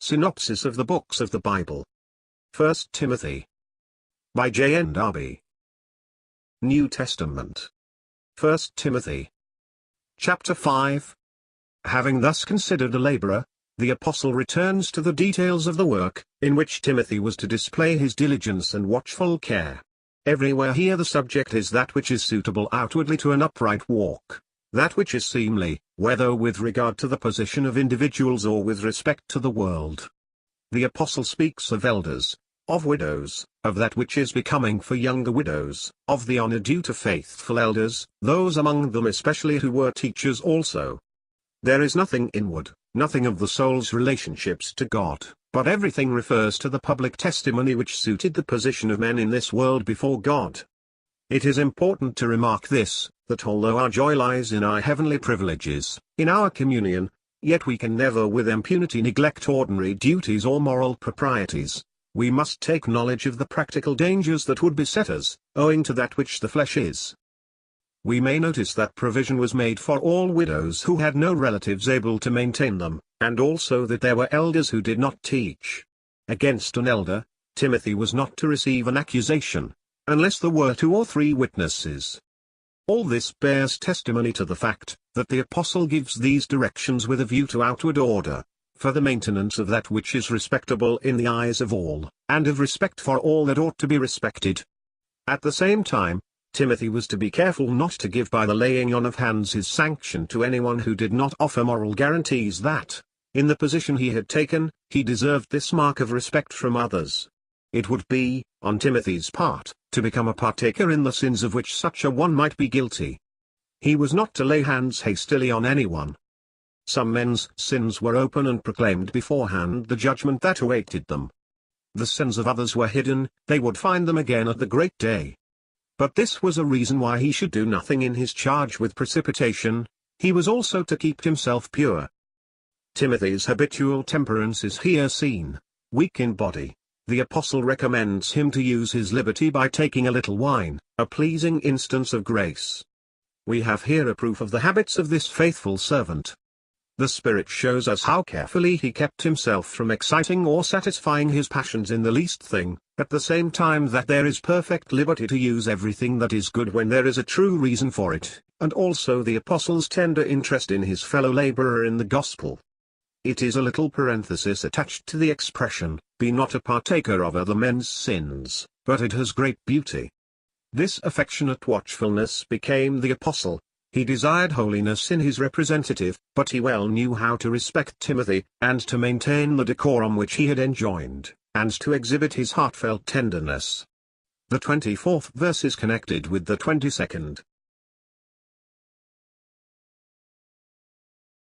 Synopsis of the Books of the Bible. 1 Timothy. By JND Darby. New Testament. 1 Timothy. Chapter 5. Having thus considered a laborer, the apostle returns to the details of the work, in which Timothy was to display his diligence and watchful care. Everywhere here the subject is that which is suitable outwardly to an upright walk, that which is seemly, whether with regard to the position of individuals or with respect to the world. The apostle speaks of elders, of widows, of that which is becoming for younger widows, of the honor due to faithful elders, those among them especially who were teachers also. There is nothing inward, nothing of the soul's relationships to God, but everything refers to the public testimony which suited the position of men in this world before God. It is important to remark this, that although our joy lies in our heavenly privileges, in our communion, yet we can never with impunity neglect ordinary duties or moral proprieties. We must take knowledge of the practical dangers that would beset us, owing to that which the flesh is. We may notice that provision was made for all widows who had no relatives able to maintain them, and also that there were elders who did not teach. Against an elder, Timothy was not to receive an accusation, unless there were 2 or 3 witnesses. All this bears testimony to the fact, that the apostle gives these directions with a view to outward order, for the maintenance of that which is respectable in the eyes of all, and of respect for all that ought to be respected. At the same time, Timothy was to be careful not to give by the laying on of hands his sanction to anyone who did not offer moral guarantees that, in the position he had taken, he deserved this mark of respect from others. It would be, on Timothy's part, to become a partaker in the sins of which such a one might be guilty. He was not to lay hands hastily on anyone. Some men's sins were open and proclaimed beforehand the judgment that awaited them. The sins of others were hidden, they would find them again at the great day. But this was a reason why he should do nothing in his charge with precipitation. He was also to keep himself pure. Timothy's habitual temperance is here seen, weak in body. The apostle recommends him to use his liberty by taking a little wine, a pleasing instance of grace. We have here a proof of the habits of this faithful servant. The Spirit shows us how carefully he kept himself from exciting or satisfying his passions in the least thing, at the same time that there is perfect liberty to use everything that is good when there is a true reason for it, and also the apostle's tender interest in his fellow laborer in the gospel. It is a little parenthesis attached to the expression, "Be not a partaker of other men's sins," but it has great beauty. This affectionate watchfulness became the apostle. He desired holiness in his representative, but he well knew how to respect Timothy, and to maintain the decorum which he had enjoined, and to exhibit his heartfelt tenderness. The 24th verse is connected with the 22nd.